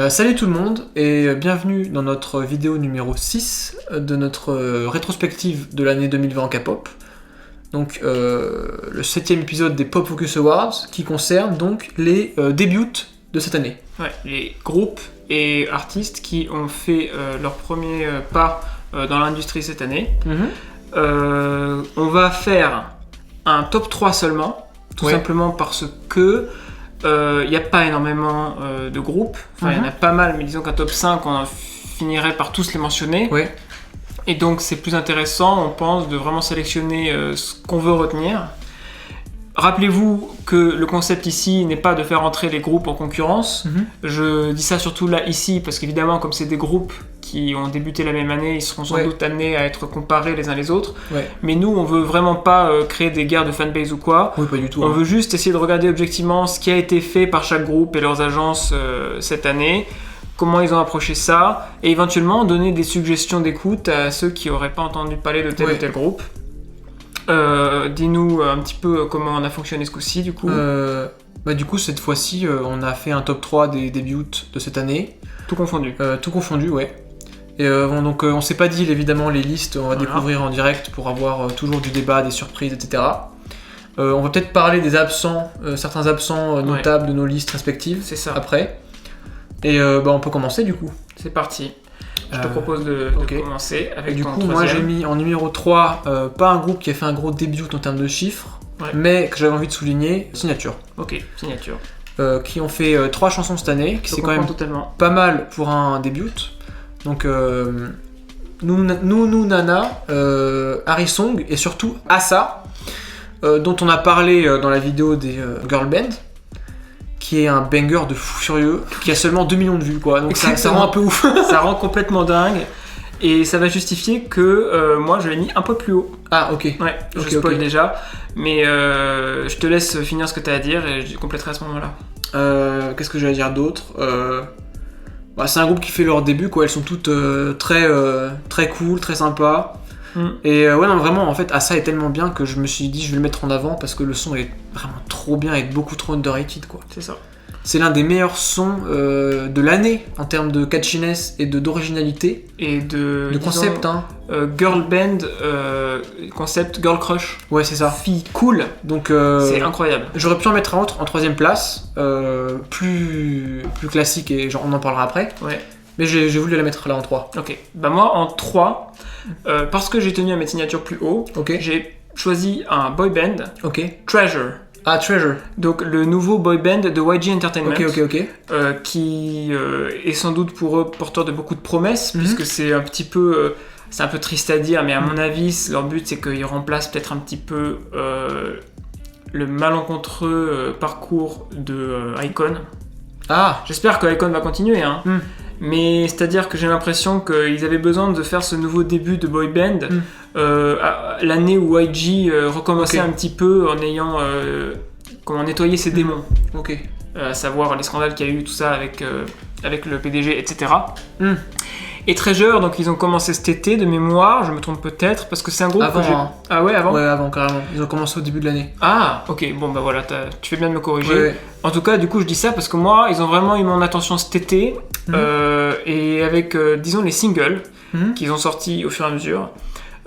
Salut tout le monde et bienvenue dans notre vidéo numéro 6 de notre rétrospective de l'année 2020 en K-pop. Donc le 7ème épisode des Pop Focus Awards qui concerne donc les débuts de cette année. Ouais, les groupes et artistes qui ont fait leur premier pas dans l'industrie cette année. On va faire un top 3 seulement, tout simplement parce que il n'y a pas énormément de groupes, enfin il y en a pas mal, mais disons qu'un top 5 on finirait par tous les mentionner. Et donc c'est plus intéressant, on pense, de vraiment sélectionner ce qu'on veut retenir. Rappelez-vous que le concept ici n'est pas de faire entrer les groupes en concurrence. Je dis ça surtout là ici parce qu'évidemment comme c'est des groupes qui ont débuté la même année, ils seront sans doute amenés à être comparés les uns les autres. Mais nous on veut vraiment pas créer des guerres de fanbase ou quoi. Oui, pas du tout. On veut juste essayer de regarder objectivement ce qui a été fait par chaque groupe et leurs agences cette année, comment ils ont approché ça, et éventuellement donner des suggestions d'écoute à ceux qui n'auraient pas entendu parler de tel ou tel groupe. Dis-nous un petit peu comment on a fonctionné ce coup-ci du coup. Du coup cette fois-ci on a fait un top 3 des débuts de cette année. Tout confondu. Tout confondu, ouais. Et donc on s'est pas dit évidemment les listes, on va découvrir en direct pour avoir toujours du débat, des surprises, etc. On va peut-être parler des absents, certains absents notables de nos listes respectives. C'est ça. Après. Et on peut commencer du coup. C'est parti. Je te propose de commencer avec du ton coup, troisième. moi j'ai mis en numéro 3, pas un groupe qui a fait un gros début en termes de chiffres, mais que j'avais envie de souligner, Signature. Ok, Signature. Qui ont fait 3 chansons cette année, qui c'est quand même pas mal pour un début. Donc, Nous Nana, Harry Song et surtout Asa, dont on a parlé dans la vidéo des Girl Band, qui est un banger de fou furieux, qui a seulement 2 millions de vues, quoi. Donc ça rend un peu ouf. Ça rend complètement dingue. Et ça va justifier que moi je l'ai mis un peu plus haut. Ah, ok. Ouais, je spoil déjà. Mais je te laisse finir ce que tu as à dire et je compléterai à ce moment-là. Qu'est-ce que j'allais dire d'autre c'est un groupe qui fait leur début, quoi. Elles sont toutes très cool, très sympas. Et non, vraiment, en fait, Asa est tellement bien que je me suis dit je vais le mettre en avant parce que le son est vraiment trop bien et beaucoup trop underrated, quoi. C'est ça. C'est l'un des meilleurs sons de l'année en termes de catchiness et d'originalité et de concept, girl band, concept girl crush. Ouais, c'est ça. Fille cool. Donc c'est incroyable. J'aurais pu en mettre un autre en 3ème place, plus classique et on en parlera après. Ouais. Mais j'ai voulu la mettre là en 3. Ok. Bah moi en 3, parce que j'ai tenu à mettre Signature plus haut, j'ai choisi un boy band. Treasure. Ah, Treasure. Donc le nouveau boy band de YG Entertainment. Qui est sans doute pour eux porteur de beaucoup de promesses, puisque c'est un petit peu... c'est un peu triste à dire, mais à mon avis, leur but c'est qu'ils remplacent peut-être un petit peu le malencontreux parcours de Icon. Ah. J'espère que Icon va continuer, mais c'est-à-dire que j'ai l'impression qu'ils avaient besoin de faire ce nouveau début de boy band l'année où YG recommençait un petit peu en ayant comment nettoyer ses démons. À savoir les scandales qu'il y a eu, tout ça avec le PDG, etc. Et Treasure, donc ils ont commencé cet été de mémoire, je me trompe peut-être, parce que c'est un groupe avant, que j'ai... Ah ouais, avant ? Ouais, avant, carrément. Ils ont commencé au début de l'année. Ah, ok, bon bah voilà, tu fais bien de me corriger. En tout cas, du coup, je dis ça parce que moi, ils ont vraiment eu mon attention cet été, et avec, disons, les singles qu'ils ont sortis au fur et à mesure,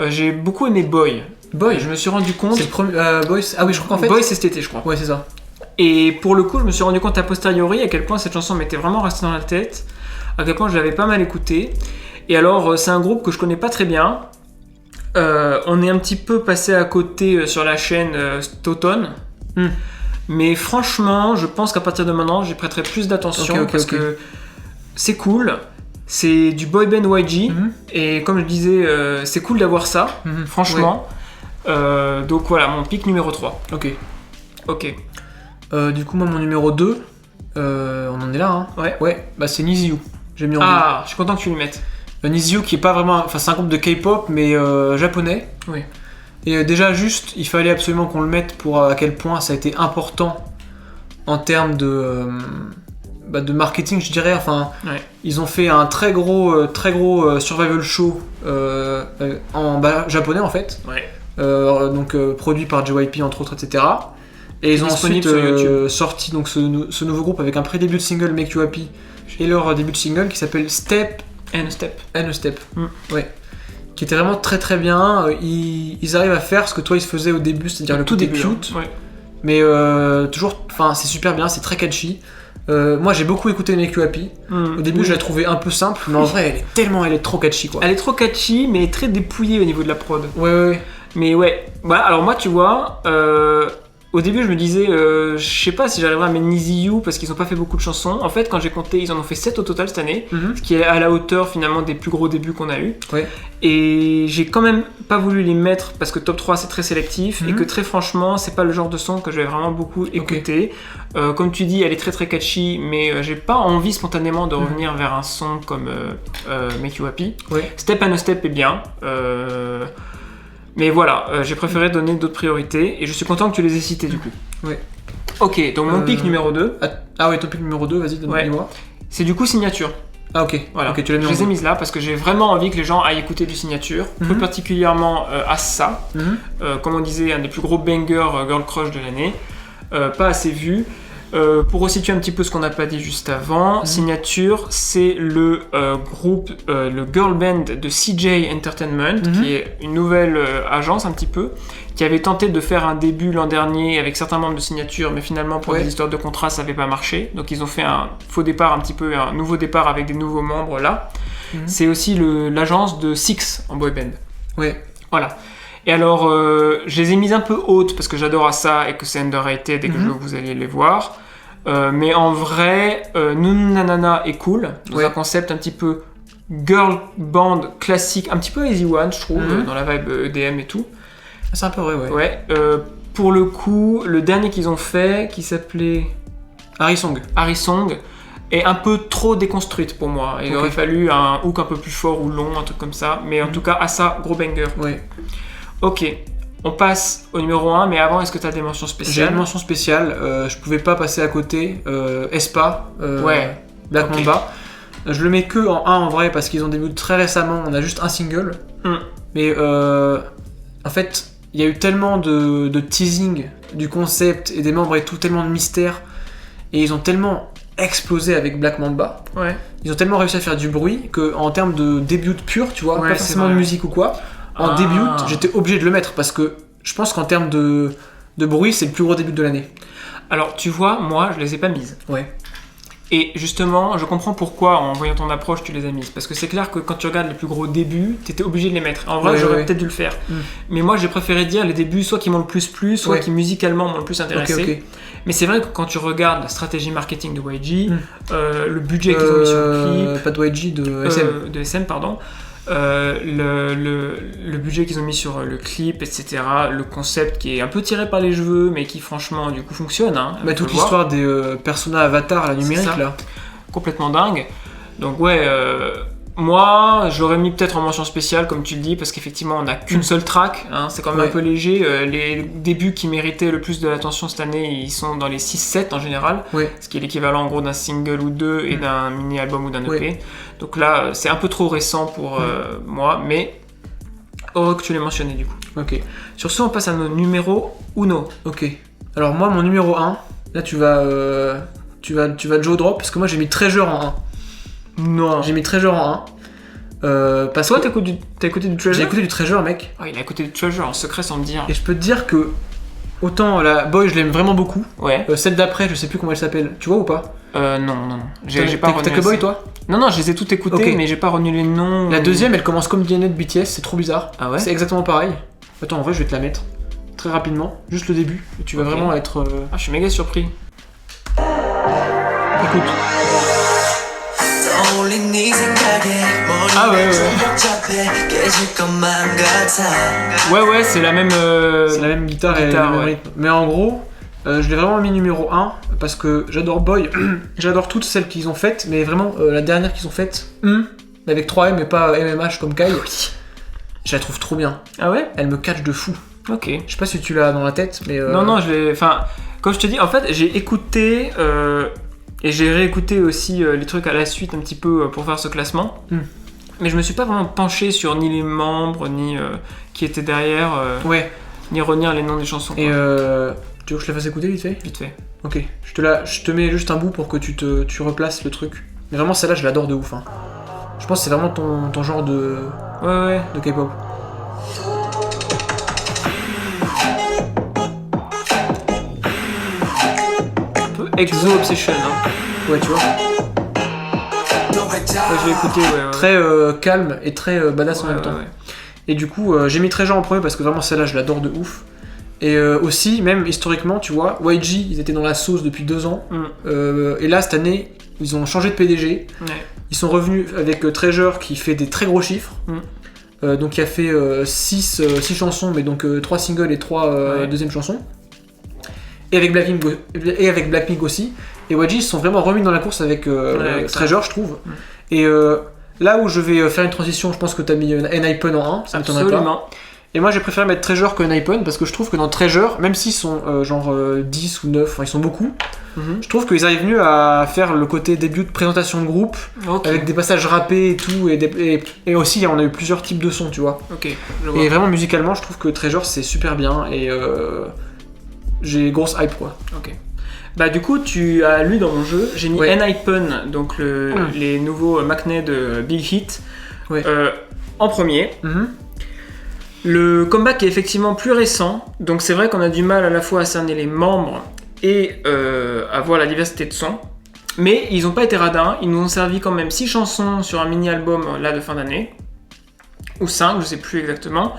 j'ai beaucoup aimé Boy. Boy, je me suis rendu compte... C'est le premier... Boy, ah oui, je crois qu'en fait... Boy, c'est cet été, je crois. Ouais, c'est ça. Et pour le coup, je me suis rendu compte a posteriori à quel point cette chanson m'était vraiment restée dans la tête, à quel point je l'avais pas mal écoutée. Et alors, c'est un groupe que je connais pas très bien. On est un petit peu passé à côté sur la chaîne cet automne. Mais franchement, je pense qu'à partir de maintenant, j'y prêterai plus d'attention parce que c'est cool. C'est du boy band YG. Et comme je disais, c'est cool d'avoir ça, franchement. Donc voilà, mon pick numéro 3. Ok. Du coup, moi, mon numéro 2, on en est là, c'est Niziu. J'ai mis en 2. Je suis content que tu le mettes. Niziu qui est pas vraiment... Enfin, c'est un groupe de K-pop, mais japonais. Et déjà, juste, il fallait absolument qu'on le mette pour à quel point ça a été important en termes de marketing, je dirais. Enfin, ils ont fait un très gros survival show en japonais, en fait. Donc, produit par JYP, entre autres, etc. Et ils ont ensuite sorti donc, ce nouveau groupe avec un pré-début de single Make You Happy et leur début de single qui s'appelle Step and a Step. Ouais. Qui était vraiment très très bien. Ils arrivent à faire ce que toi ils se faisaient au début, c'est-à-dire le côté cute. Ouais. Mais toujours, enfin c'est super bien, c'est très catchy. Moi j'ai beaucoup écouté Make You Happy. Au début je la trouvais un peu simple, mais en vrai elle est trop catchy quoi. Elle est trop catchy, mais très dépouillée au niveau de la prod. Ouais. Mais ouais, voilà, alors moi tu vois, au début je me disais, je sais pas si j'arriverai à mettre Easy You parce qu'ils ont pas fait beaucoup de chansons. En fait quand j'ai compté, ils en ont fait 7 au total cette année, ce qui est à la hauteur finalement des plus gros débuts qu'on a eu. Ouais. Et j'ai quand même pas voulu les mettre parce que top 3 c'est très sélectif et que très franchement c'est pas le genre de son que je vais vraiment beaucoup écouter. Comme tu dis, elle est très très catchy, mais j'ai pas envie spontanément de revenir vers un son comme Make You Happy. Ouais. Step and a Step est bien. Mais voilà, j'ai préféré donner d'autres priorités et je suis content que tu les aies citées du coup. Ouais. Ok, donc mon pic numéro 2. Ah ouais, ton pic numéro 2, vas-y, donne-moi. C'est du coup Signature. Ah ok, voilà. Okay, tu l'as mis je les ai mises là parce que j'ai vraiment envie que les gens aillent écouter du Signature, plus particulièrement Assa, comme on disait, un des plus gros bangers girl crush de l'année, pas assez vu. Pour resituer un petit peu ce qu'on n'a pas dit juste avant, Signature, c'est le groupe, le girl band de CJ Entertainment, qui est une nouvelle agence un petit peu, qui avait tenté de faire un début l'an dernier avec certains membres de Signature, mais finalement pour des histoires de contrat, ça n'avait pas marché. Donc ils ont fait un faux départ, un petit peu un nouveau départ avec des nouveaux membres là. C'est aussi l'agence de Six en boy band. Ouais. Voilà. Et alors, je les ai mises un peu hautes parce que j'adore ça et que c'est underrated et que je veux que vous alliez les voir. Mais en vrai, Nunu Nanana est cool. Dans un concept un petit peu girl band classique, un petit peu Easy One, je trouve, dans la vibe EDM et tout. C'est un peu vrai, ouais. Pour le coup, le dernier qu'ils ont fait, qui s'appelait Harry Song, est un peu trop déconstruite pour moi. Il aurait fallu un hook un peu plus fort ou long, un truc comme ça. Mais en tout cas, Assa, gros banger. Ouais. Ok, on passe au numéro 1, mais avant, est-ce que tu as des mentions spéciales ? J'ai une mention spéciale, je pouvais pas passer à côté. Espa, Black Mamba. Je le mets que en 1 en vrai parce qu'ils ont débuté très récemment, on a juste un single. Mais en fait, il y a eu tellement de teasing du concept et des membres et tout, tellement de mystère. Et ils ont tellement explosé avec Black Mamba. Ouais. Ils ont tellement réussi à faire du bruit qu'en termes de début pur, tu vois, pas forcément de musique ou quoi. En début, j'étais obligé de le mettre parce que je pense qu'en termes de bruit, c'est le plus gros début de l'année. Alors, tu vois, moi, je les ai pas mises. Ouais. Et justement, je comprends pourquoi, en voyant ton approche, tu les as mises. Parce que c'est clair que quand tu regardes les plus gros débuts, t'étais obligé de les mettre. En vrai, j'aurais peut-être dû le faire. Mais moi, j'ai préféré dire les débuts, soit qui m'ont le plus plu, soit qui musicalement m'ont le plus intéressé. Okay. Mais c'est vrai que quand tu regardes la stratégie marketing de YG, le budget qu'ils ont mis sur le clip... Pas de YG, de SM. De SM, pardon. Le budget qu'ils ont mis sur le clip, etc. Le concept qui est un peu tiré par les cheveux, mais qui franchement du coup fonctionne. Bah, toute l'histoire des personas avatars, la numérique là. Complètement dingue. Donc ouais, moi j'aurais mis peut-être en mention spéciale comme tu le dis, parce qu'effectivement on n'a qu'une seule track, c'est quand même un peu léger. Les débuts qui méritaient le plus de l'attention cette année, ils sont dans les 6-7 en général, ce qui est l'équivalent en gros d'un single ou deux et d'un mini-album ou d'un EP. Donc là c'est un peu trop récent pour moi, mais heureux que tu l'aies mentionné du coup. Ok. Sur ce on passe à nos numéros Uno. Ok. Alors moi mon numéro 1, là tu vas Joe drop parce que moi j'ai mis Treasure en 1. Non. J'ai mis Treasure en 1. Parce toi que t'as écouté du Treasure ? J'ai écouté du Treasure mec. Il a écouté du Treasure en secret sans me dire. Et je peux te dire que autant la Boy je l'aime vraiment beaucoup. Ouais. Celle d'après je sais plus comment elle s'appelle. Tu vois ou pas ? Non. J'ai pas retenu. T'as que Boy toi ? Non, je les ai toutes écoutées, mais j'ai pas retenu les noms. La deuxième, elle commence comme DNA de BTS, c'est trop bizarre. Ah ouais ? C'est exactement pareil. Attends, en vrai, je vais te la mettre très rapidement, juste le début. Et tu vas vraiment être. Ah, je suis méga surpris. Écoute. Ah ouais. Ouais, c'est la même. C'est la même guitare et le même rythme. Mais en gros. Je l'ai vraiment mis numéro 1 parce que j'adore Boy, j'adore toutes celles qu'ils ont faites, mais vraiment la dernière qu'ils ont faite, avec 3M et pas MMH comme Kai, je la trouve trop bien. Ah ouais ? Elle me catch de fou. Ok. Je sais pas si tu l'as dans la tête, mais... Non, je l'ai... Enfin, comme je te dis, en fait, j'ai écouté et j'ai réécouté aussi les trucs à la suite un petit peu pour faire ce classement. Mais je me suis pas vraiment penché sur ni les membres, ni qui étaient derrière, ni retenir les noms des chansons. Et tu veux que je la fasse écouter vite fait ? Vite fait. Ok, je te mets juste un bout pour que tu replaces le truc. Mais vraiment, celle-là, je l'adore de ouf. Hein. Je pense que c'est vraiment ton genre de K-pop. Un peu Exo Obsession. Hein. Ouais, tu vois. Ouais, je l'ai écouté, ouais. Très calme et très badass en même temps. Ouais. Et du coup, j'ai mis Treasure en premier parce que vraiment celle-là, je l'adore de ouf. Et aussi, même historiquement, tu vois, YG, ils étaient dans la sauce depuis 2 ans. Et là, cette année, ils ont changé de PDG. Ouais. Ils sont revenus avec Treasure qui fait des très gros chiffres. Donc il a fait 6 chansons, mais donc 3 singles et 3 deuxièmes chansons. Et avec Blackpink aussi. Et YG, ils se sont vraiment remis dans la course avec Treasure, je trouve. Et là où je vais faire une transition, je pense que tu as mis N-Hypen en 1, ça m'étonnerait pas. Et moi j'ai préféré mettre Treasure que N-Hypen parce que je trouve que dans Treasure, même s'ils sont genre 10 ou 9, enfin ils sont beaucoup, je trouve qu'ils arrivent mieux à faire le côté début de présentation de groupe, avec des passages rappés et tout, et aussi on a eu plusieurs types de sons, tu vois. Je vois. Et vraiment musicalement, je trouve que Treasure c'est super bien et j'ai grosse hype quoi. Bah du coup tu as lu dans mon jeu, j'ai mis N-Hypen, donc les nouveaux Maknae de Big Hit, en premier. Le comeback est effectivement plus récent, donc c'est vrai qu'on a du mal à la fois à cerner les membres et à voir la diversité de sons. Mais ils n'ont pas été radins, ils nous ont servi quand même 6 chansons sur un mini-album là de fin d'année, ou 5, je sais plus exactement.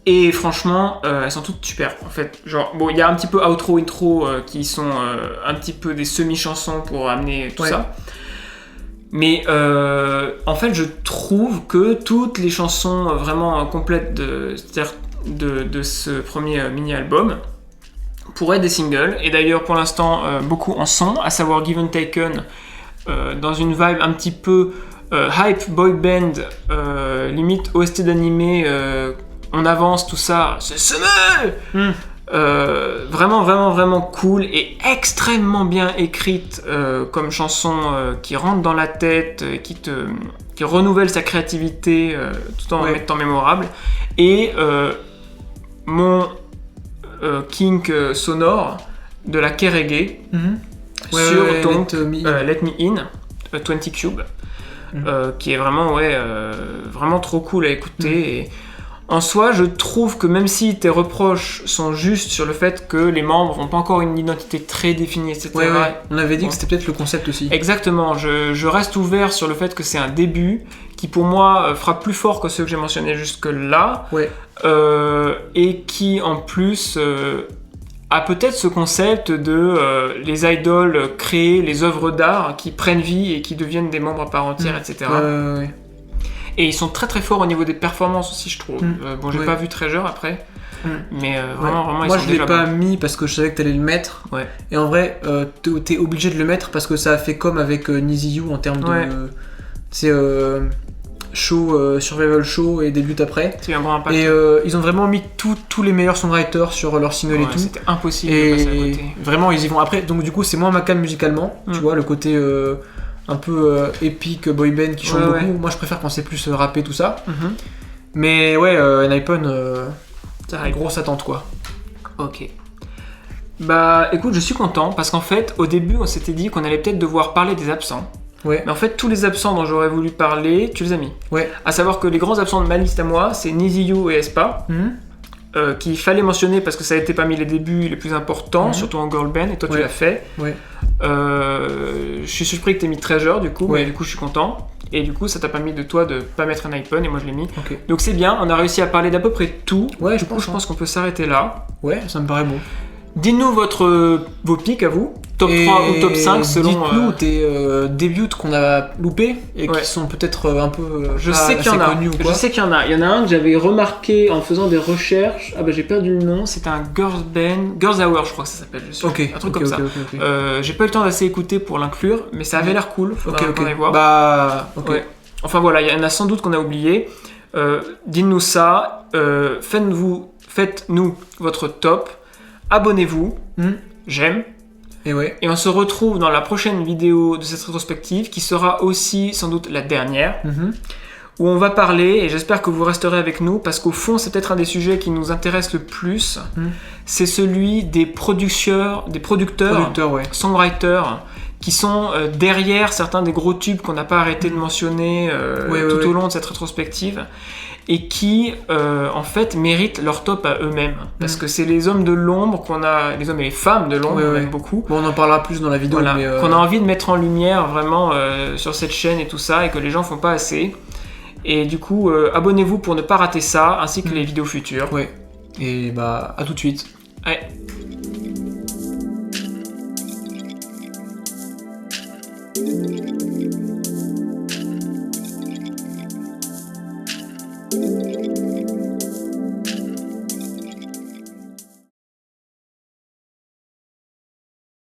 Et franchement, elles sont toutes super en fait. Genre, bon, il y a un petit peu outro, intro qui sont un petit peu des semi-chansons pour amener tout ça. Mais en fait, je trouve que toutes les chansons vraiment complètes de ce premier mini-album pourraient être des singles. Et d'ailleurs, pour l'instant, beaucoup en sont, à savoir Given Taken, dans une vibe un petit peu hype boy band, limite OST d'animé. On avance, tout ça, c'est summer. Vraiment cool et extrêmement bien écrite comme chanson qui rentre dans la tête, qui renouvelle sa créativité tout en étant mémorable. Et mon kink sonore de la K-Reggae sur donc Let Me In, 20 Cube, qui est vraiment trop cool à écouter. Et en soi, je trouve que même si tes reproches sont justes sur le fait que les membres n'ont pas encore une identité très définie, etc. On avait dit que c'était peut-être le concept aussi. Exactement, je reste ouvert sur le fait que c'est un début qui pour moi frappe plus fort que ceux que j'ai mentionnés jusque-là, et qui en plus a peut-être ce concept de les idoles créer les œuvres d'art qui prennent vie et qui deviennent des membres à part entière, etc. Et ils sont très très forts au niveau des performances aussi, je trouve. Bon, j'ai pas vu Treasure après, mais vraiment, moi je l'ai pas mis parce que je savais que t'allais le mettre. Et en vrai, t'es obligé de le mettre parce que ça a fait comme avec Nizi You en termes de. C'est show, survival show et début après. C'est un bon impact. Et ils ont vraiment mis tous les meilleurs songwriters sur leur single et tout. C'était impossible de passer à côté. Vraiment, ils y vont. Après, donc du coup, c'est moins ma cam musicalement, tu vois, le côté. Un peu épique boy band qui chante beaucoup. Moi je préfère quand c'est plus rappé tout ça. Mais N-Hypen, grosse attente quoi. Ok. Bah écoute, je suis content parce qu'en fait au début on s'était dit qu'on allait peut-être devoir parler des absents. Mais en fait tous les absents dont j'aurais voulu parler, tu les as mis. À savoir que les grands absents de ma liste à moi, c'est Nizi You et aespa. Qu'il fallait mentionner parce que ça a été parmi les débuts les plus importants, surtout en girl band, et toi tu l'as fait. Je suis surpris que tu aies mis Treasure du coup, mais du coup je suis content. Et du coup ça t'a permis de toi de pas mettre N-Hypen et moi je l'ai mis. Donc c'est bien, on a réussi à parler d'à peu près tout. Je pense qu'on peut s'arrêter là. Ça me paraît bon. Dites-nous vos pics à vous, top 3 ou top 5 selon... Dites-nous tes débuts qu'on a loupés et qui sont peut-être un peu je sais qu'il y en a. Je sais qu'il y en a. Il y en a un que j'avais remarqué en faisant des recherches. Ah bah j'ai perdu le nom, c'était un girls band, Girls Hour je crois que ça s'appelle. Un truc comme ça. J'ai pas eu le temps d'assez écouter pour l'inclure, mais ça avait l'air cool. Faudra qu'on aille voir. Enfin voilà, il y en a sans doute qu'on a oublié. Dites-nous ça. Faites-nous votre top. Abonnez-vous, j'aime. Et on se retrouve dans la prochaine vidéo de cette rétrospective qui sera aussi sans doute la dernière, où on va parler, et j'espère que vous resterez avec nous, parce qu'au fond c'est peut-être un des sujets qui nous intéresse le plus, c'est celui des producteurs, songwriters, qui sont derrière certains des gros tubes qu'on n'a pas arrêté de mentionner au long de cette rétrospective, et qui en fait méritent leur top à eux-mêmes, parce que c'est les hommes de l'ombre les hommes et les femmes de l'ombre, on aime beaucoup. Bon, on en parlera plus dans la vidéo, voilà, mais qu'on a envie de mettre en lumière vraiment sur cette chaîne et tout ça, et que les gens font pas assez. Et du coup, abonnez-vous pour ne pas rater ça, ainsi que les vidéos futures. Ouais. Et bah, à tout de suite. Ouais.